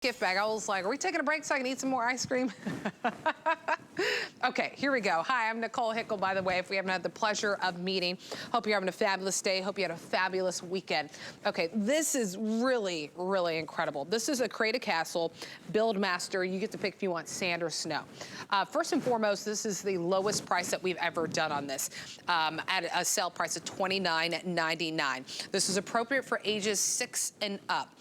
gift bag. I was like, are we taking a break so I can eat some more ice cream? Okay, here we go. Hi, I'm Nicole Hickle, by the way, if we haven't had the pleasure of meeting. Hope you're having a fabulous day. Hope you had a fabulous weekend. Okay, this is really, really incredible. This is a Create a Castle BuildMaster. You get to pick if you want sand or snow. First and foremost, this is the lowest price that we've ever done on this, at a sale price of $29.99. This is appropriate for ages 6 and up.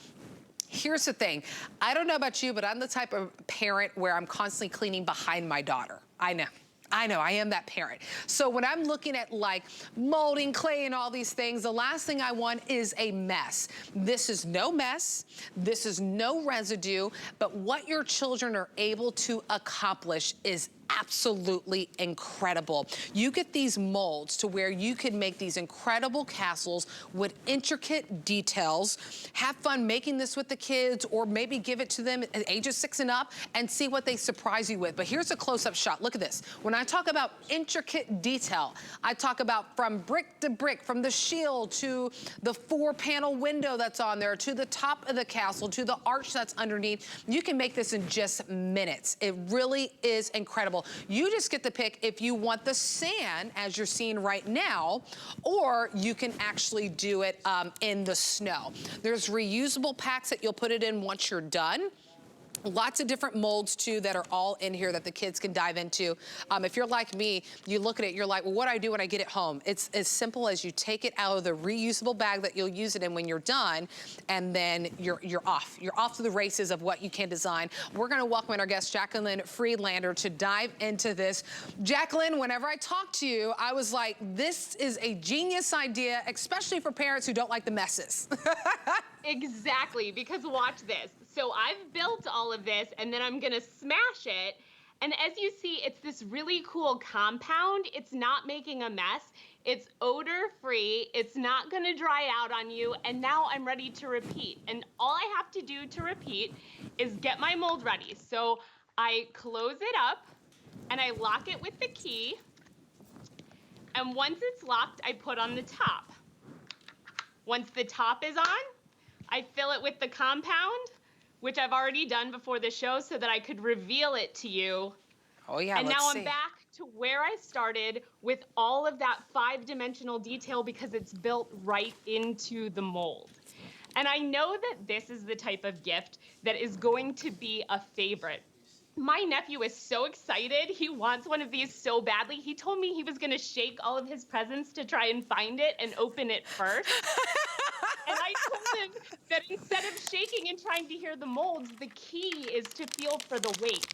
Here's the thing. I don't know about you, but I'm the type of parent where I'm constantly cleaning behind my daughter. I know, I am that parent. So when I'm looking at like molding clay and all these things, the last thing I want is a mess. This is no mess. This is no residue, but what your children are able to accomplish is absolutely incredible. You get these molds to where you can make these incredible castles with intricate details. Have fun making this with the kids, or maybe give it to them at ages 6 and up and see what they surprise you with. But here's a close-up shot. Look at this. When I talk about intricate detail, I talk about from brick to brick, from the shield to the 4-panel window that's on there, to the top of the castle, to the arch that's underneath. You can make this in just minutes. It really is incredible. You just get to pick if you want the sand, as you're seeing right now, or you can actually do it in the snow. There's reusable packs that you'll put it in once you're done. Lots of different molds too that are all in here that the kids can dive into. If you're like me, you look at it, you're like, well, what do I do when I get it home? It's as simple as you take it out of the reusable bag that you'll use it in when you're done, and then you're off. You're off to the races of what you can design. We're gonna welcome in our guest, Jacqueline Friedlander, to dive into this. Jacqueline, whenever I talk to you, I was like, this is a genius idea, especially for parents who don't like the messes. Exactly, because watch this. So I've built all of this, and then I'm gonna smash it. And as you see, it's this really cool compound. It's not making a mess. It's odor-free. It's not gonna dry out on you. And now I'm ready to repeat. And all I have to do to repeat is get my mold ready. So I close it up, and I lock it with the key. And once it's locked, I put on the top. Once the top is on, I fill it with the compound, which I've already done before the show so that I could reveal it to you. Oh yeah, and let's now see. I'm back to where I started with all of that 5-dimensional detail because it's built right into the mold. And I know that this is the type of gift that is going to be a favorite. My nephew is so excited. He wants one of these so badly. He told me he was gonna shake all of his presents to try and find it and open it first. And I told him that instead of shaking and trying to hear the molds, the key is to feel for the weight.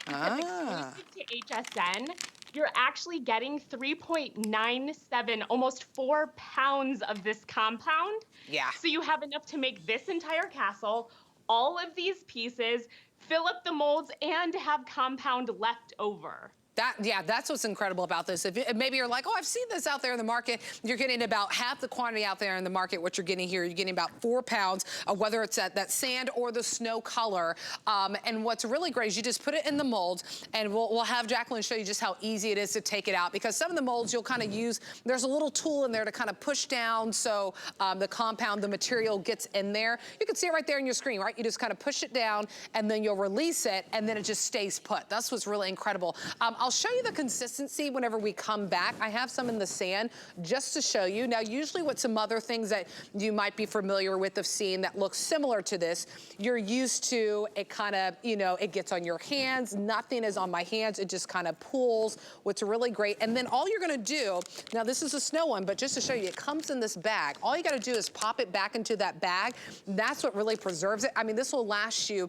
Because exclusive to HSN, you're actually getting 3.97, almost 4 pounds of this compound. Yeah. So you have enough to make this entire castle, all of these pieces, fill up the molds, and have compound left over. Yeah, that's what's incredible about this. If maybe you're like, oh, I've seen this out there in the market, you're getting about half the quantity out there in the market. What you're getting here, you're getting about 4 pounds, whether it's that sand or the snow color. And what's really great is you just put it in the mold, and we'll have Jacqueline show you just how easy it is to take it out, because some of the molds you'll kind of use, there's a little tool in there to kind of push down so the compound, the material gets in there. You can see it right there on your screen, right? You just kind of push it down, and then you'll release it, and then it just stays put. That's what's really incredible. I'll show you the consistency whenever we come back. I have some in the sand just to show you. Now, usually with some other things that you might be familiar with of seeing that look similar to this, you're used to it kind of, you know, it gets on your hands. Nothing is on my hands. It just kind of pulls, what's really great. And then all you're gonna do, now this is a snow one, but just to show you, it comes in this bag. All you gotta do is pop it back into that bag. That's what really preserves it. I mean, this will last you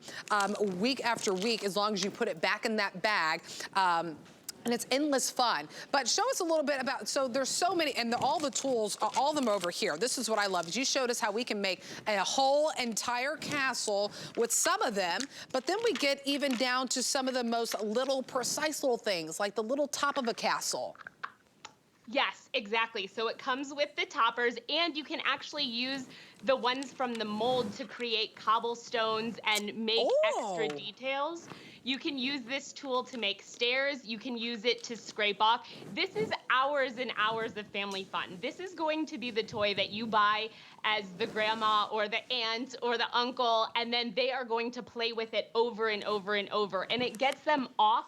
week after week as long as you put it back in that bag. And it's endless fun. But show us a little bit about, so there's so many, and all the tools, all of them over here. This is what I love, is you showed us how we can make a whole entire castle with some of them, but then we get even down to some of the most little precise little things, like the little top of a castle. Yes, exactly. So it comes with the toppers, and you can actually use the ones from the mold to create cobblestones and make extra details. You can use this tool to make stairs. You can use it to scrape off. This is hours and hours of family fun. This is going to be the toy that you buy as the grandma or the aunt or the uncle, and then they are going to play with it over and over and over. And it gets them off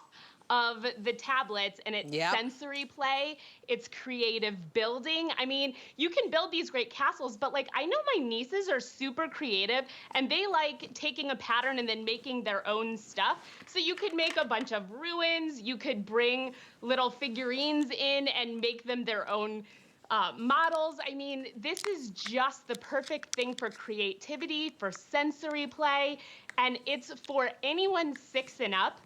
of the tablets, and it's sensory play, it's creative building. I mean, you can build these great castles, but like, I know my nieces are super creative and they like taking a pattern and then making their own stuff. So you could make a bunch of ruins, you could bring little figurines in and make them their own models. I mean, this is just the perfect thing for creativity, for sensory play, and it's for anyone 6 and up,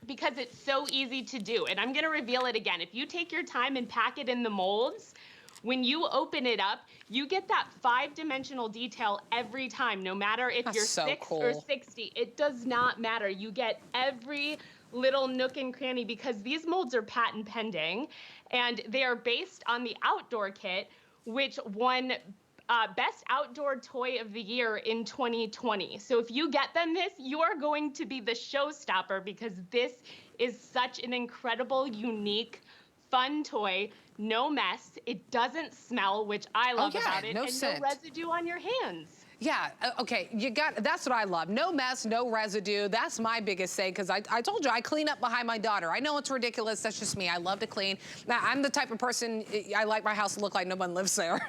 because it's so easy to do. And I'm gonna reveal it again. If you take your time and pack it in the molds, when you open it up, you get that 5-dimensional detail every time, no matter if you're so 6 cool. or 60. It does not matter. You get every little nook and cranny, because these molds are patent pending, and they are based on the outdoor kit, which won Best Outdoor Toy of the Year in 2020. So if you get them this, you are going to be the showstopper, because this is such an incredible, unique, fun toy. No mess. It doesn't smell, which I love about it, no and scent. no residue on your hands. Yeah, okay, that's what I love. No mess, no residue. That's my biggest thing, because I told you, I clean up behind my daughter. I know it's ridiculous, that's just me. I love to clean. Now, I'm the type of person, I like my house to look like no one lives there.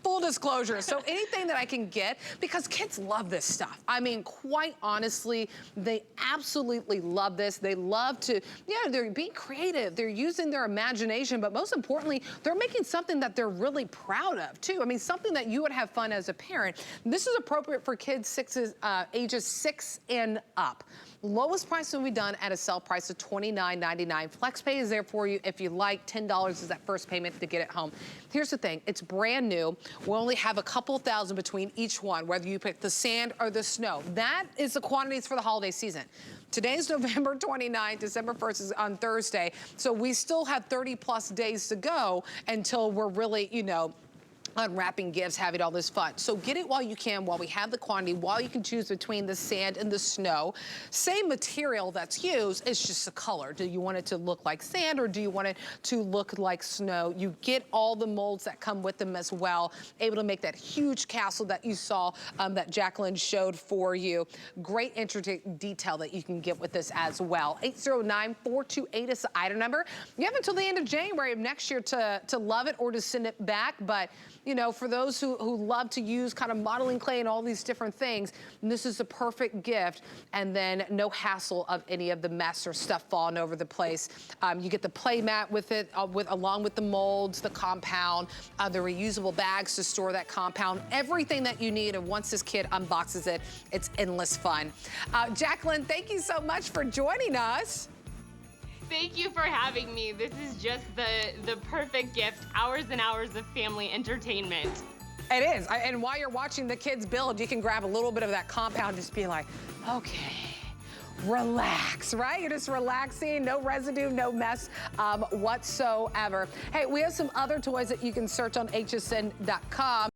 Full disclosure. So anything that I can get, because kids love this stuff. I mean, quite honestly, they absolutely love this. They love to, they're being creative. They're using their imagination, but most importantly, they're making something that they're really proud of, too. I mean, something that you would have fun as a parent. This is appropriate for kids ages 6 and up. Lowest price will be done at a sale price of $29.99. FlexPay is there for you if you like. $10 is that first payment to get it home. Here's the thing, it's brand new. We'll only have a couple thousand between each one, whether you pick the sand or the snow. That is the quantities for the holiday season. Today's November 29th, December 1st is on Thursday. So we still have 30+ days to go until we're really, unwrapping gifts, having all this fun. So get it while you can, while we have the quantity, while you can choose between the sand and the snow. Same material that's used, it's just the color. Do you want it to look like sand, or do you want it to look like snow? You get all the molds that come with them as well, able to make that huge castle that you saw that Jacqueline showed for you. Great intricate detail that you can get with this as well. 809-428 is the item number. You have until the end of January of next year to love it or to send it back, but for those who love to use kind of modeling clay and all these different things, this is the perfect gift. And then no hassle of any of the mess or stuff falling over the place. You get the play mat with it, along with the molds, the compound, the reusable bags to store that compound, everything that you need. And once this kid unboxes it, it's endless fun. Jacqueline, thank you so much for joining us. Thank you for having me. This is just the perfect gift. Hours and hours of family entertainment. It is. And while you're watching the kids build, you can grab a little bit of that compound, just be like, okay, relax, right? You're just relaxing, no residue, no mess whatsoever. Hey, we have some other toys that you can search on hsn.com.